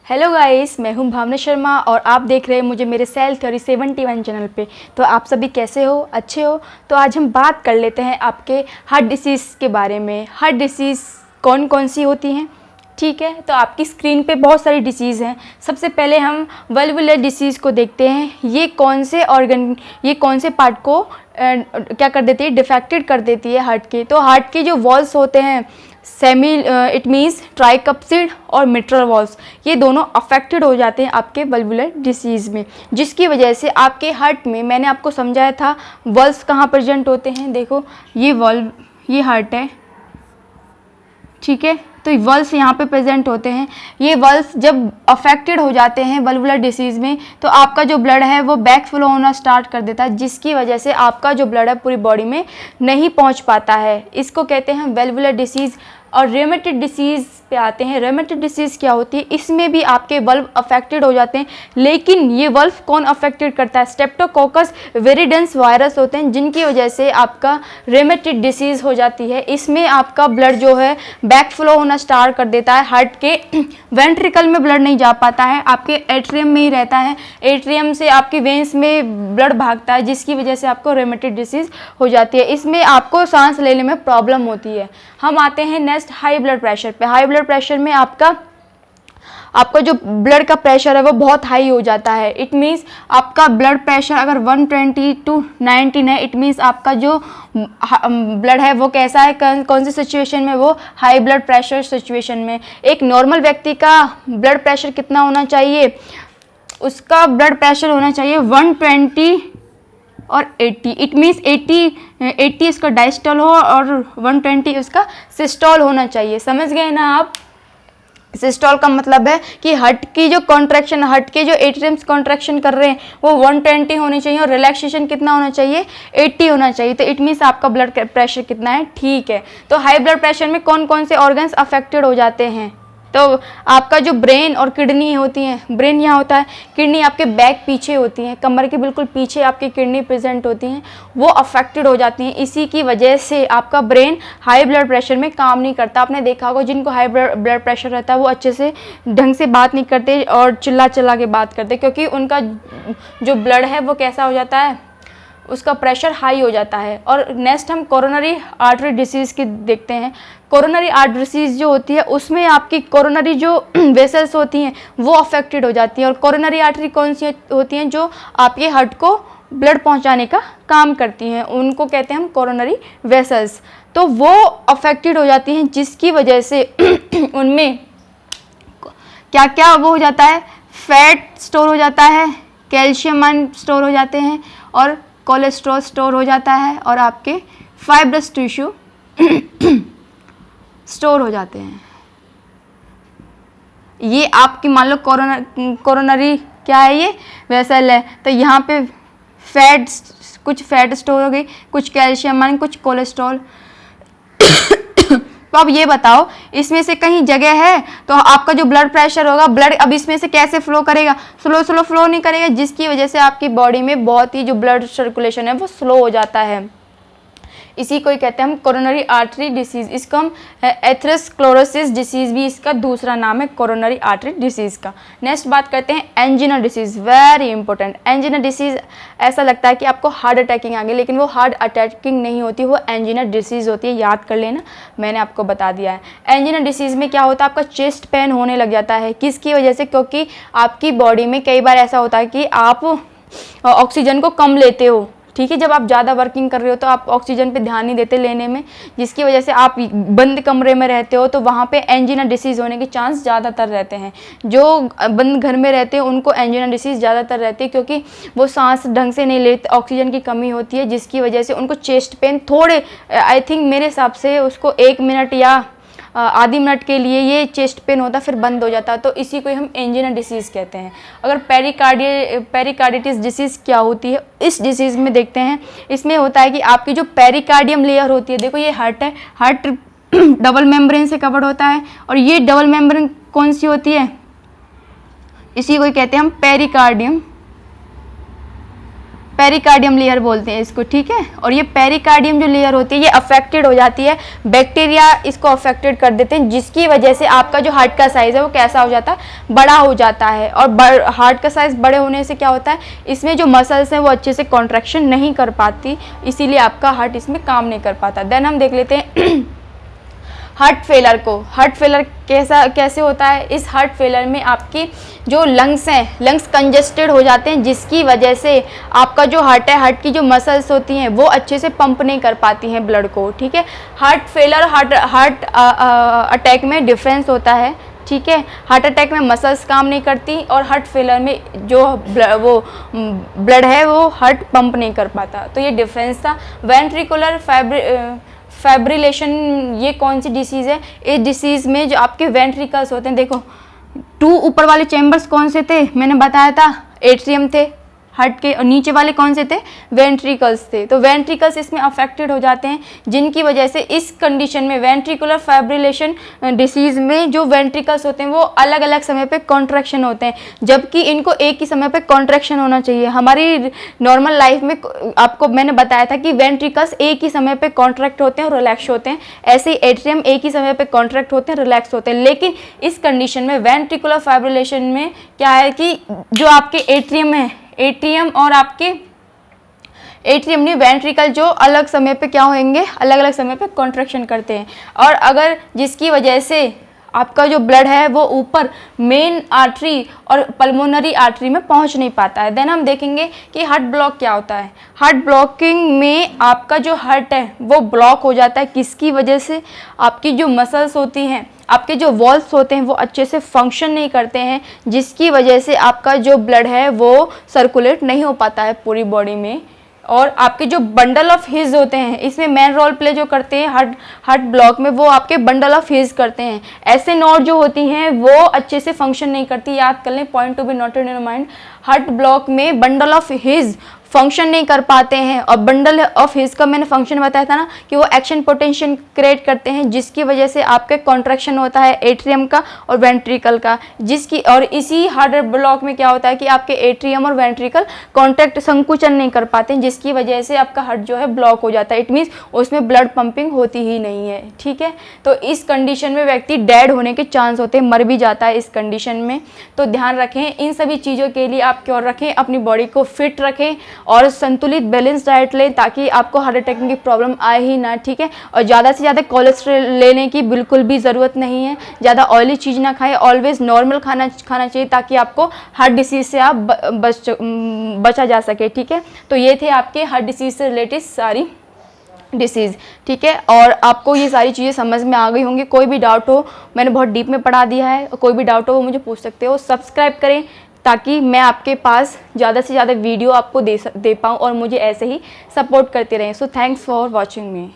Hello guys, मैं हूं भावना शर्मा और आप देख रहे हैं मुझे मेरे सेल थ्योरी 71 चैनल पे। तो आप सभी कैसे हो? अच्छे हो? तो आज हम बात कर लेते हैं आपके हार्ट डिसीज़ के बारे में। हार्ट डिसीज़ कौन कौन सी होती हैं? ठीक है, तो आपकी स्क्रीन पे बहुत सारी डिसीज़ हैं। सबसे पहले हम वल्वुलर डिसीज़ को देखते हैं। ये कौन से पार्ट को क्या कर देती है? डिफेक्टेड कर देती है हार्ट के। तो हार्ट के जो वॉल्स होते हैं इट मीन्स ट्राइकप्सिड और मिट्रल वॉल्स, ये दोनों अफेक्टेड हो जाते हैं आपके वल्वुलर डिसीज़ में, जिसकी वजह से आपके हार्ट में, मैंने आपको समझाया था वॉल्स कहाँ प्रेजेंट होते हैं। देखो ये हार्ट है, ठीक है, तो वल्व्स यहाँ पे प्रेजेंट होते हैं। ये वल्व्स जब अफेक्टेड हो जाते हैं वल्वुलर डिसीज़ में, तो आपका जो ब्लड है वो बैक फ्लो होना स्टार्ट कर देता है, जिसकी वजह से आपका जो ब्लड है पूरी बॉडी में नहीं पहुँच पाता है। इसको कहते हैं वल्वुलर डिसीज़। और रेमेटिड डिसीज़ पे आते हैं। रेमेटिड डिसीज़ क्या होती है? इसमें भी आपके वल्व अफेक्टेड हो जाते हैं, लेकिन ये वल्व कौन अफेक्टेड करता है? स्ट्रेप्टोकोकस विरिडेंस वायरस होते हैं, जिनकी वजह से आपका रेमेटिड डिसीज़ हो जाती है। इसमें आपका ब्लड जो है बैक फ्लो होना स्टार्ट कर देता है। हार्ट के वेंट्रिकल में ब्लड नहीं जा पाता है, आपके एट्रियम में ही रहता है। एट्रियम से आपकी वेंस में ब्लड भागता है, जिसकी वजह से आपको रेमेटिड डिसीज़ हो जाती है। इसमें आपको सांस लेने में प्रॉब्लम होती है। हम आते हैं नेक्स्ट हाई ब्लड प्रेशर पे। हाई ब्लड प्रेशर में आपका जो ब्लड का प्रेशर है वो बहुत हाई हो जाता है। इट मीन्स आपका ब्लड प्रेशर अगर 120 to 19 है, इट मीन्स आपका जो ब्लड है वो कैसा है, कौन सी सिचुएशन में? वो हाई ब्लड प्रेशर सिचुएशन में। एक नॉर्मल व्यक्ति का ब्लड प्रेशर कितना होना चाहिए? उसका ब्लड प्रेशर होना चाहिए 120 और 80। इट मीन्स 80 इसका डायस्टॉल हो और 120 उसका सिस्टॉल होना चाहिए। समझ गए ना आप? सिस्टॉल का मतलब है कि हार्ट की जो कॉन्ट्रैक्शन, हार्ट के जो एट्रियम्स कॉन्ट्रैक्शन कर रहे हैं वो 120 होनी चाहिए और रिलैक्सेशन कितना होना चाहिए? 80 होना चाहिए। तो इट मीन्स आपका ब्लड प्रेशर कितना है? ठीक है। तो हाई ब्लड प्रेशर में कौन कौन से ऑर्गन्स अफेक्टेड हो जाते हैं? तो आपका जो ब्रेन और किडनी होती हैं, ब्रेन यहाँ होता है, किडनी आपके बैक पीछे होती हैं, कमर के बिल्कुल पीछे आपकी किडनी प्रेजेंट होती हैं, वो अफेक्टेड हो जाती हैं। इसी की वजह से आपका ब्रेन हाई ब्लड प्रेशर में काम नहीं करता। आपने देखा होगा जिनको हाई ब्लड प्रेशर रहता है वो अच्छे से ढंग से बात नहीं करते और चिल्ला चिल्ला के बात करते, क्योंकि उनका जो ब्लड है वो कैसा हो जाता है, उसका प्रेशर हाई हो जाता है। और नेक्स्ट हम कोरोनरी आर्टरी डिसीज़ की देखते हैं। कोरोनरी आर्टरी डिसीज़ जो होती है उसमें आपकी कोरोनरी जो वेसल्स होती हैं वो अफेक्टेड हो जाती हैं। और कोरोनरी आर्टरी कौन सी होती हैं? जो आपके हार्ट को ब्लड पहुंचाने का काम करती हैं, उनको कहते हैं हम कोरोनरी वेसल्स। तो वो अफेक्टेड हो जाती हैं, जिसकी वजह से उनमें क्या क्या वो हो जाता है? फैट स्टोर हो जाता है, कैल्शियम आयन स्टोर हो जाते हैं और कोलेस्ट्रॉल स्टोर हो जाता है और आपके फाइब्रस टिश्यू स्टोर हो जाते हैं। ये आपकी मान लो कोरोनरी क्या है? ये वेसल है। तो यहाँ पे कुछ फैट स्टोर हो गई, कुछ कैल्शियम आयन, कुछ कोलेस्ट्रॉल। तो अब ये बताओ, इसमें से कहीं जगह है तो आपका जो ब्लड प्रेशर होगा, ब्लड अब इसमें से कैसे फ्लो करेगा? स्लो फ्लो नहीं करेगा, जिसकी वजह से आपकी बॉडी में बहुत ही जो ब्लड सर्कुलेशन है वो स्लो हो जाता है। इसी को ही कहते हैं हम कोरोनरी आर्टरी डिसीज़। इसको हम एथेरोस्क्लेरोसिस डिसीज़ भी इसका दूसरा नाम है, कोरोनरी आर्टरी डिसीज़ का। नेक्स्ट बात करते हैं angina disease, very important. Angina disease ऐसा लगता है कि आपको हार्ट अटैकिंग आ गई, लेकिन वो हार्ट अटैकिंग नहीं होती, वो एंजिना डिसीज़ होती है। याद कर लेना, मैंने आपको बता दिया है। एंजिना डिसीज़ में क्या होता है? आपका चेस्ट पेन होने लग जाता है। किसकी वजह से? क्योंकि आपकी बॉडी में कई बार ऐसा होता है कि आप ऑक्सीजन को कम लेते हो, ठीक है। जब आप ज़्यादा वर्किंग कर रहे हो तो आप ऑक्सीजन पे ध्यान नहीं देते लेने में, जिसकी वजह से आप बंद कमरे में रहते हो, तो वहाँ पे एंजिना डिसीज़ होने के चांस ज़्यादातर रहते हैं। जो बंद घर में रहते हैं उनको एंजिना डिसीज़ ज़्यादातर रहती है, क्योंकि वो सांस ढंग से नहीं लेते, ऑक्सीजन की कमी होती है, जिसकी वजह से उनको चेस्ट पेन थोड़े, आई थिंक मेरे हिसाब से उसको 1 मिनट या आधी मिनट के लिए ये चेस्ट पेन होता, फिर बंद हो जाता। तो इसी को हम एंजिना डिसीज़ कहते हैं। अगर पेरिकार्डिटिस डिसीज़ क्या होती है, इस डिसीज़ में देखते हैं। इसमें होता है कि आपकी जो पेरिकार्डियम लेयर होती है, देखो ये हार्ट है, हार्ट डबल मेम्ब्रेन से कवर्ड होता है, और ये डबल मेम्ब्रेन कौन सी होती है? इसी को कहते हैं हम पेरिकार्डियम पेरिकार्डियम लेयर बोलते हैं इसको, ठीक है। और ये पेरिकार्डियम जो लेयर होती है ये अफेक्टेड हो जाती है, बैक्टीरिया इसको अफेक्टेड कर देते हैं, जिसकी वजह से आपका जो हार्ट का साइज़ है वो कैसा हो जाता है, बड़ा हो जाता है। और हार्ट का साइज़ बड़े होने से क्या होता है, इसमें जो मसल्स हैं वो अच्छे से कॉन्ट्रैक्शन नहीं कर पाती, इसीलिए आपका हार्ट इसमें काम नहीं कर पाता। देन हम देख लेते हैं हार्ट फेलर को। हार्ट फेलर कैसे होता है, इस हार्ट फेलर में आपकी जो लंग्स हैं, लंग्स कंजेस्टेड हो जाते हैं, जिसकी वजह से आपका जो हार्ट है, हार्ट की जो मसल्स होती हैं वो अच्छे से पंप नहीं कर पाती हैं ब्लड को, ठीक है। हार्ट फेलर हार्ट अटैक में डिफरेंस होता है, ठीक है। हार्ट अटैक में मसल्स काम नहीं करती और हार्ट फेलर में जो ब्लड है वो हार्ट पंप नहीं कर पाता, तो ये डिफरेंस था। वेंट्रिकुलर फाइब्रिलेशन ये कौन सी डिसीज़ है, इस डिसीज़ में जो आपके वेंट्रिकल्स होते हैं, देखो 2 ऊपर वाले चैम्बर्स कौन से थे, मैंने बताया था एट्रियम थे हार्ट के, और नीचे वाले कौन से थे, वेंट्रिकल्स थे। तो वेंट्रिकल्स इसमें अफेक्टेड हो जाते हैं, जिनकी वजह से इस कंडीशन में वेंट्रिकुलर फाइब्रिलेशन डिसीज़ में जो वेंट्रिकल्स होते हैं वो अलग अलग समय पे कॉन्ट्रैक्शन होते हैं, जबकि इनको एक ही समय पे कॉन्ट्रैक्शन होना चाहिए। हमारी नॉर्मल लाइफ में आपको मैंने बताया था कि वेंट्रिकल्स एक ही समय पे कॉन्ट्रैक्ट होते हैं और रिलैक्स होते हैं, ऐसे ही एट्रियम एक ही समय पे कॉन्ट्रैक्ट होते हैं, रिलैक्स होते हैं। लेकिन इस कंडीशन में वेंट्रिकुलर फाइब्रिलेशन में क्या है कि जो आपके एट्रियम है, एट्रियम और आपके एट्रियम नहीं, वेंट्रिकल जो अलग समय पे क्या होंगे, अलग अलग समय पे कॉन्ट्रैक्शन करते हैं, और अगर जिसकी वजह से आपका जो ब्लड है वो ऊपर मेन आर्टरी और पल्मोनरी आर्टरी में पहुंच नहीं पाता है। देन हम देखेंगे कि हार्ट ब्लॉक क्या होता है। हार्ट ब्लॉकिंग में आपका जो हार्ट है वो ब्लॉक हो जाता है, किसकी वजह से, आपकी जो मसल्स होती हैं, आपके जो वॉल्व्स होते हैं वो अच्छे से फंक्शन नहीं करते हैं, जिसकी वजह से आपका जो ब्लड है वो सर्कुलेट नहीं हो पाता है पूरी बॉडी में। और आपके जो बंडल ऑफ हिज होते हैं, इसमें मेन रोल प्ले जो करते हैं हार्ट ब्लॉक में, वो आपके बंडल ऑफ हिज करते हैं। ऐसे नोड जो होती हैं वो अच्छे से फंक्शन नहीं करती, याद कर लें, point to be noted in your mind. Heart block में बंडल ऑफ हिज फंक्शन नहीं कर पाते हैं, और बंडल ऑफ हिज का मैंने फंक्शन बताया था ना कि वो एक्शन पोटेंशियल क्रिएट करते हैं, जिसकी वजह से आपके कॉन्ट्रैक्शन होता है एट्रियम का और वेंट्रिकल का, जिसकी और इसी हार्ट ब्लॉक में क्या होता है कि आपके एट्रियम और वेंट्रिकल कॉन्ट्रैक्ट संकुचन नहीं कर पाते हैं, जिसकी वजह से आपका हार्ट जो है ब्लॉक हो जाता है। इट मीन्स उसमें ब्लड पंपिंग होती ही नहीं है, ठीक है। तो इस कंडीशन में व्यक्ति डेड होने के चांस होते हैं, मर भी जाता है इस कंडीशन में। तो ध्यान रखें इन सभी चीज़ों के लिए, आप क्यों रखें, अपनी बॉडी को फिट रखें और संतुलित बैलेंस डाइट लें, ताकि आपको हार्ट अटैक की प्रॉब्लम आए ही ना, ठीक है। और ज़्यादा से ज़्यादा कोलेस्ट्रॉल लेने की बिल्कुल भी ज़रूरत नहीं है, ज़्यादा ऑयली चीज़ ना खाएं, ऑलवेज नॉर्मल खाना चाहिए, ताकि आपको हार्ट डिसीज़ से आप बचा जा सके, ठीक है। तो ये थे आपके हार्ट डिसीज़ से रिलेटेड सारी डिसीज़, ठीक है। और आपको ये सारी चीज़ें समझ में आ गई होंगी। कोई भी डाउट हो, मैंने बहुत डीप में पढ़ा दिया है, कोई भी डाउट हो वो मुझे पूछ सकते हो। सब्सक्राइब करें ताकि मैं आपके पास ज़्यादा से ज़्यादा वीडियो आपको दे पाऊँ और मुझे ऐसे ही सपोर्ट करते रहें। So thanks for watching me.